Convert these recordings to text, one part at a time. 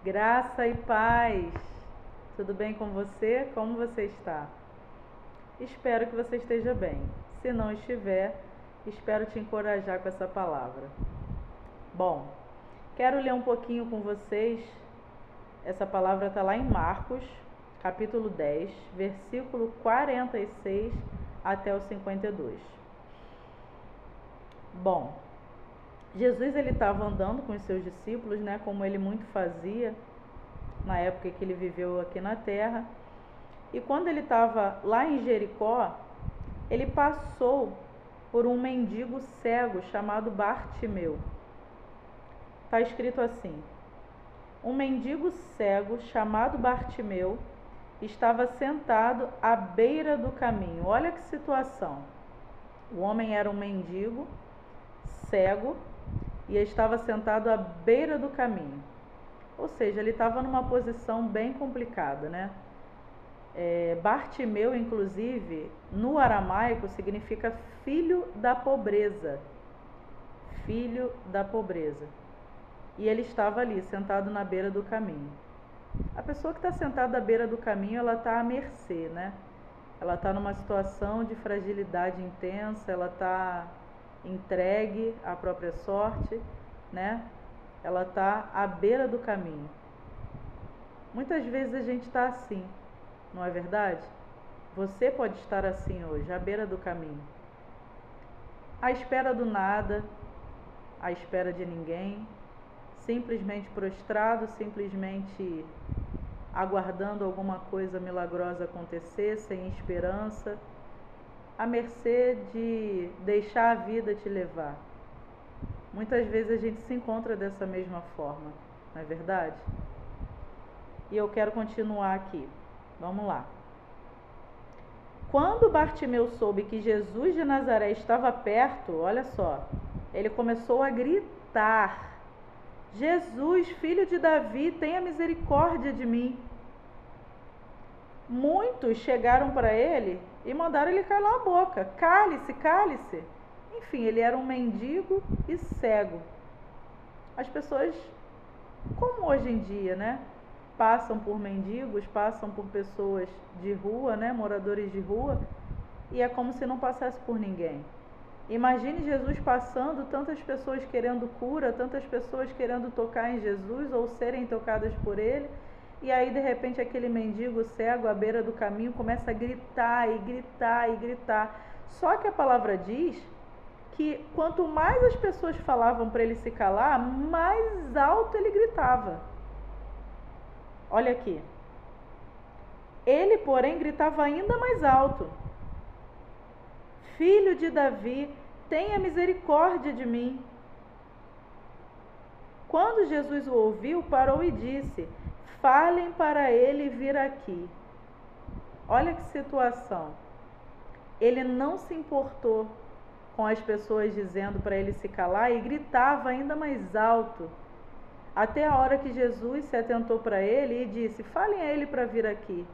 Graça e paz. Tudo bem com você? Como você está? Espero que você esteja bem. Se não estiver, espero te encorajar com essa palavra. Bom, quero ler um pouquinho com vocês. Essa palavra está lá em Marcos, capítulo 10, versículo 46 até o 52. Bom, Jesus ele estava andando com os seus discípulos, né, como ele muito fazia na época que ele viveu aqui na terra. E quando ele estava lá em Jericó, ele passou por um mendigo cego chamado Bartimeu. Está escrito assim: um mendigo cego chamado Bartimeu estava sentado à beira do caminho. Olha que situação. O homem era um mendigo cego e estava sentado à beira do caminho. Ou seja, ele estava numa posição bem complicada, né? Bartimeu, inclusive, no aramaico, significa filho da pobreza. Filho da pobreza. E ele estava ali, sentado na beira do caminho. A pessoa que está sentada à beira do caminho, ela está à mercê, né? Ela está numa situação de fragilidade intensa, ela está entregue à própria sorte, né? Ela está à beira do caminho. Muitas vezes a gente está assim, não é verdade? Você pode estar assim hoje, à beira do caminho. À espera do nada, à espera de ninguém, simplesmente prostrado, simplesmente aguardando alguma coisa milagrosa acontecer, sem esperança, à mercê de deixar a vida te levar. Muitas vezes a gente se encontra dessa mesma forma, não é verdade? E eu quero continuar aqui. Vamos lá. Quando Bartimeu soube que Jesus de Nazaré estava perto, olha só, ele começou a gritar: Jesus, filho de Davi, tenha misericórdia de mim. Muitos chegaram para ele e mandaram ele calar a boca. Cale-se, cale-se. Enfim, ele era um mendigo e cego. As pessoas, como hoje em dia, né? Passam por mendigos, passam por pessoas de rua, né? Moradores de rua. E é como se não passasse por ninguém. Imagine Jesus passando, tantas pessoas querendo cura, tantas pessoas querendo tocar em Jesus ou serem tocadas por ele. E aí, de repente, aquele mendigo cego à beira do caminho começa a gritar e gritar e gritar. Só que a palavra diz que quanto mais as pessoas falavam para ele se calar, mais alto ele gritava. Olha aqui. Ele, porém, gritava ainda mais alto: Filho de Davi, tenha misericórdia de mim. Quando Jesus o ouviu, parou e disse: falem para ele vir aqui. Olha que situação. Ele não se importou com as pessoas dizendo para ele se calar e gritava ainda mais alto. Até a hora que Jesus se atentou para ele e disse: falem a ele para vir aqui.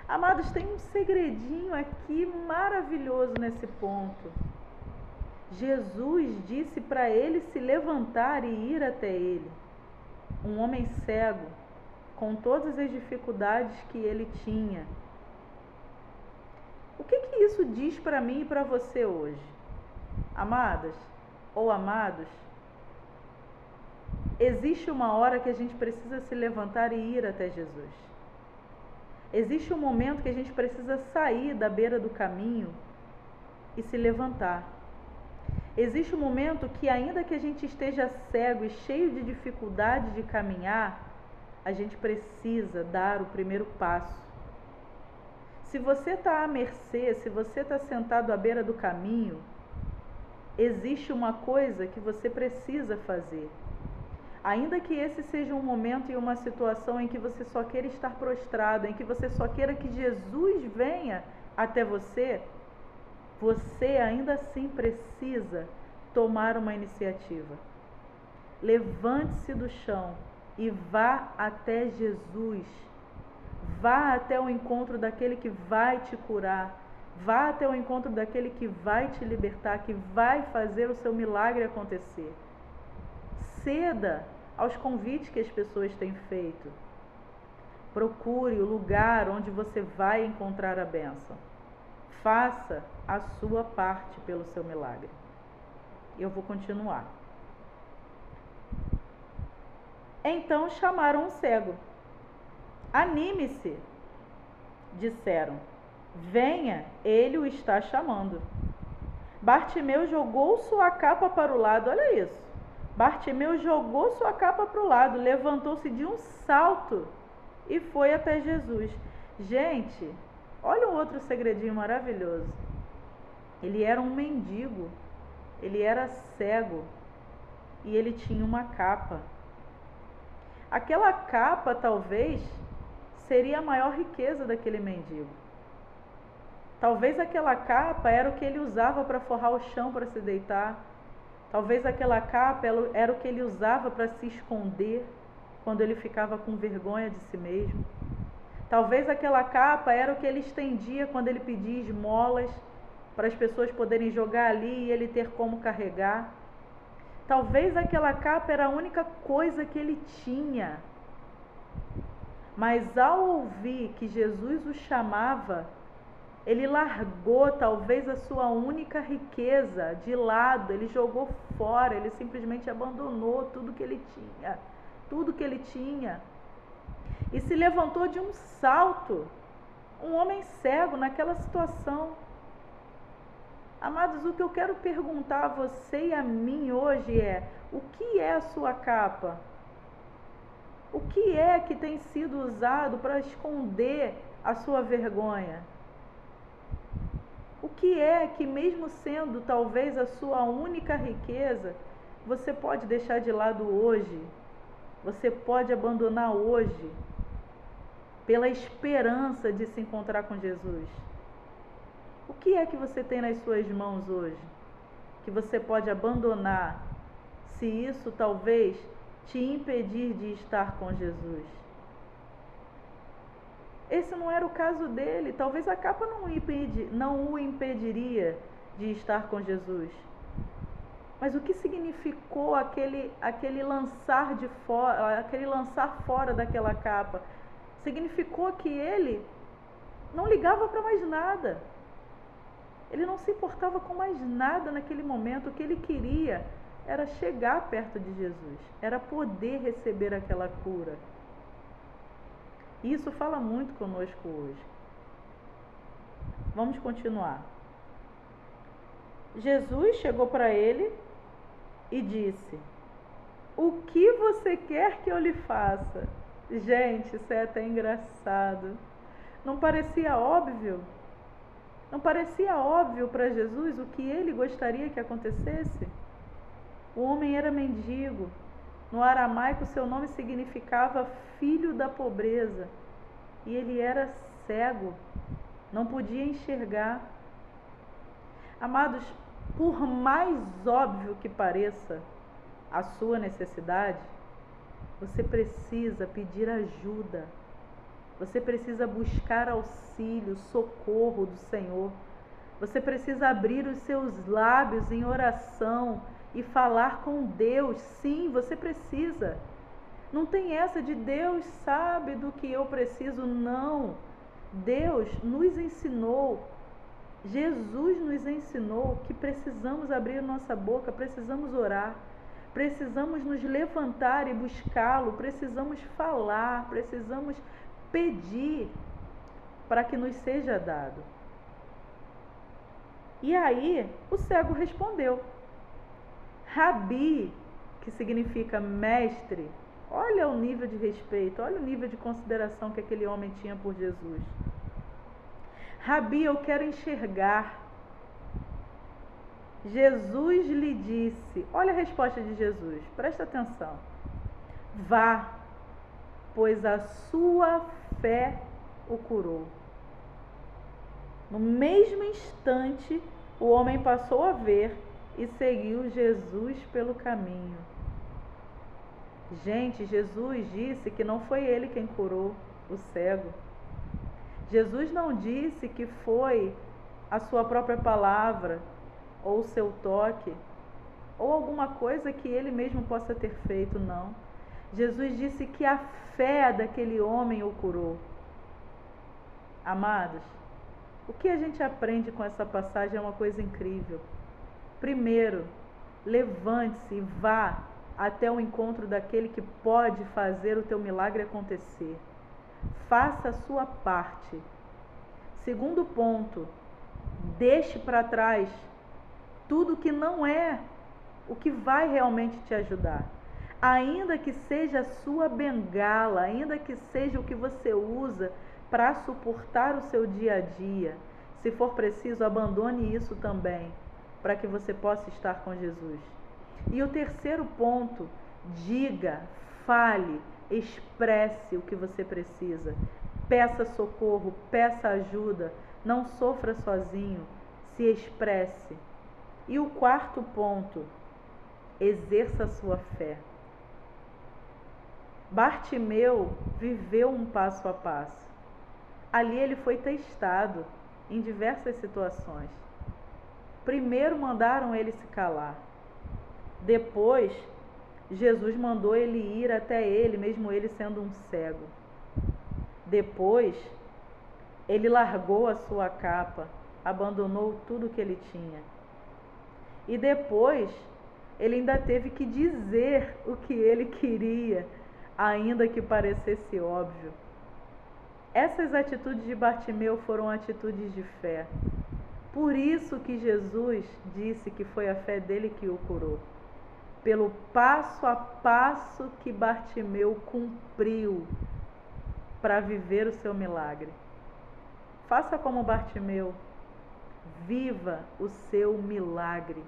Amados, tem um segredinho aqui maravilhoso nesse ponto. Jesus disse para ele se levantar e ir até ele. Um homem cego, com todas as dificuldades que ele tinha. O que isso diz para mim e para você hoje? Amadas ou amados, existe uma hora que a gente precisa se levantar e ir até Jesus. Existe um momento que a gente precisa sair da beira do caminho e se levantar. Existe um momento que, ainda que a gente esteja cego e cheio de dificuldade de caminhar, a gente precisa dar o primeiro passo. Se você está à mercê, se você está sentado à beira do caminho, existe uma coisa que você precisa fazer. Ainda que esse seja um momento e uma situação em que você só queira estar prostrado, em que você só queira que Jesus venha até você, você ainda assim precisa tomar uma iniciativa. Levante-se do chão e vá até Jesus. Vá até o encontro daquele que vai te curar. Vá até o encontro daquele que vai te libertar, que vai fazer o seu milagre acontecer. Ceda aos convites que as pessoas têm feito. Procure o lugar onde você vai encontrar a bênção. Faça a sua parte pelo seu milagre. Eu vou continuar. Então chamaram um cego. Anime-se, disseram. Venha, ele o está chamando. Bartimeu jogou sua capa para o lado, olha isso. Bartimeu jogou sua capa para o lado, levantou-se de um salto e foi até Jesus. Gente, olha um outro segredinho maravilhoso. Ele era um mendigo, ele era cego e ele tinha uma capa. Aquela capa talvez seria a maior riqueza daquele mendigo. Talvez aquela capa era o que ele usava para forrar o chão para se deitar. Talvez aquela capa era o que ele usava para se esconder quando ele ficava com vergonha de si mesmo. Talvez aquela capa era o que ele estendia quando ele pedia esmolas para as pessoas poderem jogar ali e ele ter como carregar. Talvez aquela capa era a única coisa que ele tinha. Mas ao ouvir que Jesus o chamava, ele largou talvez a sua única riqueza de lado, ele jogou fora, ele simplesmente abandonou tudo que ele tinha, e se levantou de um salto, um homem cego naquela situação. Amados, o que eu quero perguntar a você e a mim hoje é: o que é a sua capa? O que é que tem sido usado para esconder a sua vergonha? O que é que, mesmo sendo talvez a sua única riqueza, você pode deixar de lado hoje? Você pode abandonar hoje pela esperança de se encontrar com Jesus? O que é que você tem nas suas mãos hoje que você pode abandonar, se isso talvez te impedir de estar com Jesus? Esse não era o caso dele. Talvez a capa não o impediria de estar com Jesus. Mas o que significou aquele lançar fora daquela capa? Significou que ele não ligava para mais nada. Ele não se importava com mais nada naquele momento. O que ele queria era chegar perto de Jesus, era poder receber aquela cura. E isso fala muito conosco hoje. Vamos continuar. Jesus chegou para ele e disse: o que você quer que eu lhe faça? Gente, isso é até engraçado. Não parecia óbvio? Não parecia óbvio para Jesus o que ele gostaria que acontecesse? O homem era mendigo. No aramaico, seu nome significava filho da pobreza. E ele era cego, não podia enxergar. Amados, por mais óbvio que pareça a sua necessidade, você precisa pedir ajuda. Você precisa buscar auxílio, socorro do Senhor. Você precisa abrir os seus lábios em oração e falar com Deus. Sim, você precisa. Não tem essa de Deus sabe do que eu preciso, não. Deus nos ensinou, Jesus nos ensinou que precisamos abrir nossa boca, precisamos orar, precisamos nos levantar e buscá-lo, precisamos falar, precisamos pedir para que nos seja dado. E aí o cego respondeu: Rabi, que significa mestre. Olha o nível de respeito, olha o nível de consideração que aquele homem tinha por Jesus. Rabi, eu quero enxergar. Jesus lhe disse, olha a resposta de Jesus, presta atenção. Vá, pois a sua fé o curou. No mesmo instante, o homem passou a ver e seguiu Jesus pelo caminho. Gente, Jesus disse que não foi ele quem curou o cego. Jesus não disse que foi a sua própria palavra, ou o seu toque, ou alguma coisa que ele mesmo possa ter feito, não. Jesus disse que a fé daquele homem o curou. Amados, o que a gente aprende com essa passagem é uma coisa incrível. Primeiro, levante-se e vá até o encontro daquele que pode fazer o teu milagre acontecer. Faça a sua parte. Segundo ponto, deixe para trás tudo que não é o que vai realmente te ajudar. Ainda que seja a sua bengala, ainda que seja o que você usa para suportar o seu dia a dia, se for preciso, abandone isso também, para que você possa estar com Jesus. E o terceiro ponto, diga, fale, expresse o que você precisa. Peça socorro, peça ajuda, não sofra sozinho, se expresse. E o quarto ponto, exerça a sua fé. Bartimeu viveu um passo a passo. Ali ele foi testado em diversas situações. Primeiro mandaram ele se calar. Depois, Jesus mandou ele ir até ele, mesmo ele sendo um cego. Depois, ele largou a sua capa, abandonou tudo que ele tinha. E depois, ele ainda teve que dizer o que ele queria, ainda que parecesse óbvio. Essas atitudes de Bartimeu foram atitudes de fé. Por isso que Jesus disse que foi a fé dele que o curou. Pelo passo a passo que Bartimeu cumpriu para viver o seu milagre. Faça como Bartimeu. Viva o seu milagre.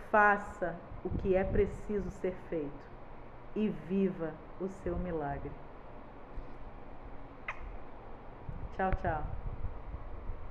Faça o que é preciso ser feito. E viva o seu milagre. Tchau, tchau.